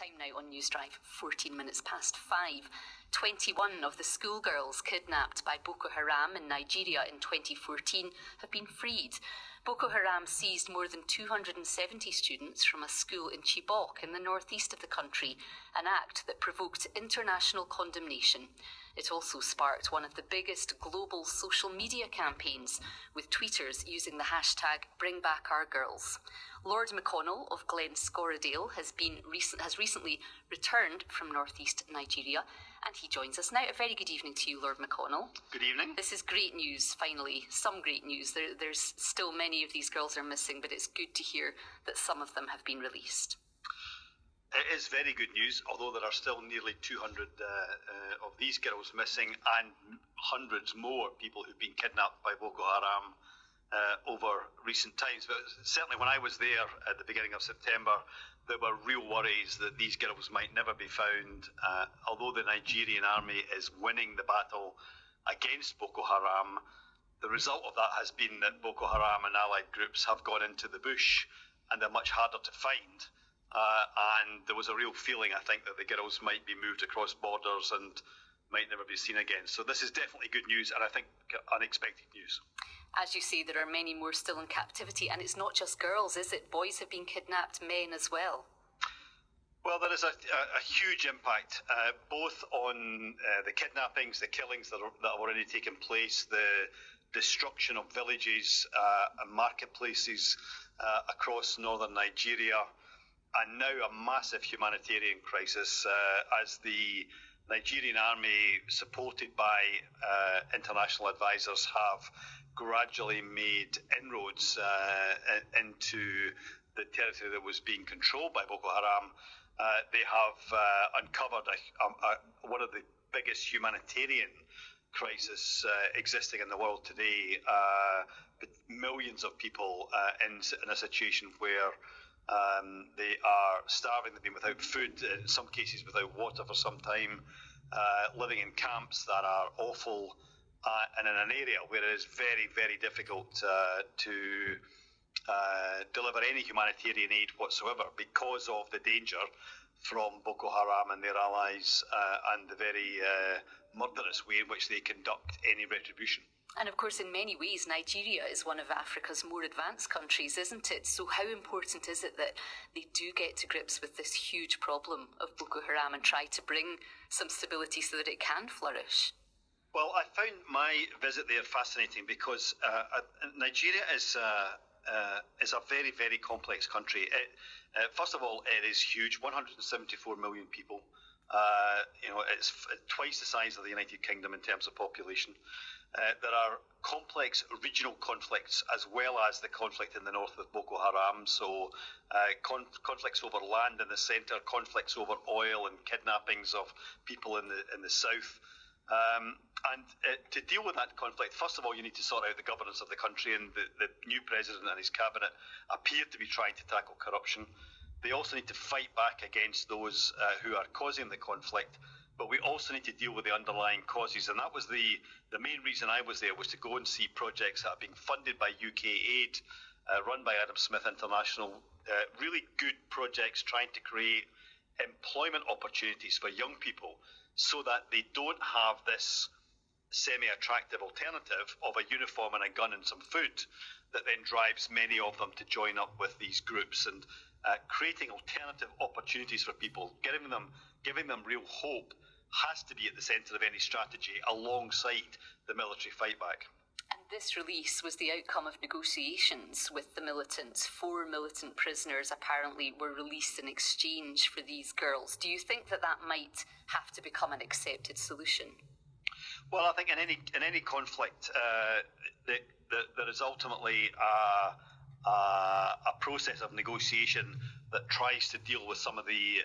Time now on News Drive, 14 minutes past 5. 21 of the schoolgirls kidnapped by Boko Haram in Nigeria in 2014 have been freed. Boko Haram seized more than 270 students from a school in Chibok in the northeast of the country, an act that provoked international condemnation. It also sparked one of the biggest global social media campaigns, with tweeters using the hashtag #BringBackOurGirls. Lord McConnell of Glen-Scorodale has recently returned from northeast Nigeria, and he joins us now. A very good evening to you, Lord McConnell. Good evening. This is great news, finally, some great news. There's still many of these girls are missing, but it's good to hear that some of them have been released. It is very good news, although there are still nearly 200 of these girls missing, and hundreds more people who've been kidnapped by Boko Haram over recent times. But certainly when I was there at the beginning of September, there were real worries that these girls might never be found. Although the Nigerian army is winning the battle against Boko Haram, the result of that has been that Boko Haram and allied groups have gone into the bush, and they're much harder to find. And there was a real feeling, I think, that the girls might be moved across borders and might never be seen again. So this is definitely good news, and I think unexpected news. As you say, there are many more still in captivity, and it's not just girls, is it? Boys have been kidnapped, men as well. Well, there is a huge impact, both on the kidnappings, the killings that have already taken place, the destruction of villages and marketplaces across northern Nigeria, and now a massive humanitarian crisis as the Nigerian army, supported by international advisors, have gradually made inroads into the territory that was being controlled by Boko Haram. They have uncovered one of the biggest humanitarian crises existing in the world today. Millions of people in a situation where they are starving. They've been without food, in some cases without water for some time, living in camps that are awful, and in an area where it is very, very difficult to deliver any humanitarian aid whatsoever because of the danger from Boko Haram and their allies and the very murderous way in which they conduct any retribution. And of course, in many ways, Nigeria is one of Africa's more advanced countries, isn't it? So how important is it that they do get to grips with this huge problem of Boko Haram and try to bring some stability so that it can flourish? Well, I found my visit there fascinating because Nigeria is a very, very complex country. First of all, it is huge, 174 million people. It's twice the size of the United Kingdom in terms of population. There are complex regional conflicts as well as the conflict in the north with Boko Haram. So conflicts over land in the centre, conflicts over oil and kidnappings of people in the south. And to deal with that conflict, first of all, you need to sort out the governance of the country, and the new president and his cabinet appear to be trying to tackle corruption. They also need to fight back against those who are causing the conflict, but we also need to deal with the underlying causes. And that was the main reason I was there, was to go and see projects that are being funded by UK aid, run by Adam Smith International, really good projects trying to create employment opportunities for young people so that they don't have this semi-attractive alternative of a uniform and a gun and some food that then drives many of them to join up with these groups. And creating alternative opportunities for people, giving them real hope, has to be at the centre of any strategy alongside the military fight back. And this release was the outcome of negotiations with the militants. 4 militant prisoners apparently were released in exchange for these girls. Do you think that might have to become an accepted solution? Well, I think in any conflict, there is ultimately a process of negotiation that tries to deal with some of the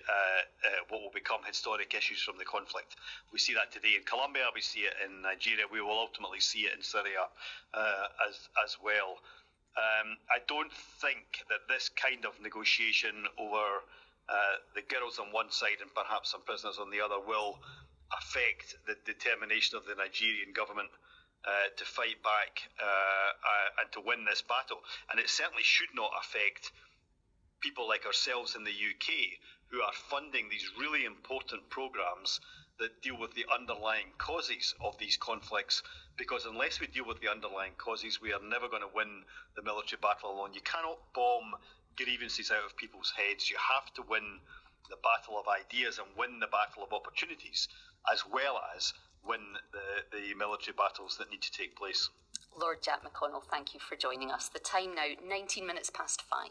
what will become historic issues from the conflict. We see that today in Colombia, we see it in Nigeria, we will ultimately see it in Syria as well. I don't think that this kind of negotiation over the girls on one side and perhaps some prisoners on the other will affect the determination of the Nigerian government to fight back and to win this battle. And it certainly should not affect people like ourselves in the UK who are funding these really important programs that deal with the underlying causes of these conflicts, because unless we deal with the underlying causes, we are never going to win the military battle alone. You cannot bomb grievances out of people's heads. You have to win the battle of ideas and win the battle of opportunities, as well as win the military battles that need to take place. Lord Jack McConnell, thank you for joining us. The time now, 19 minutes past 5.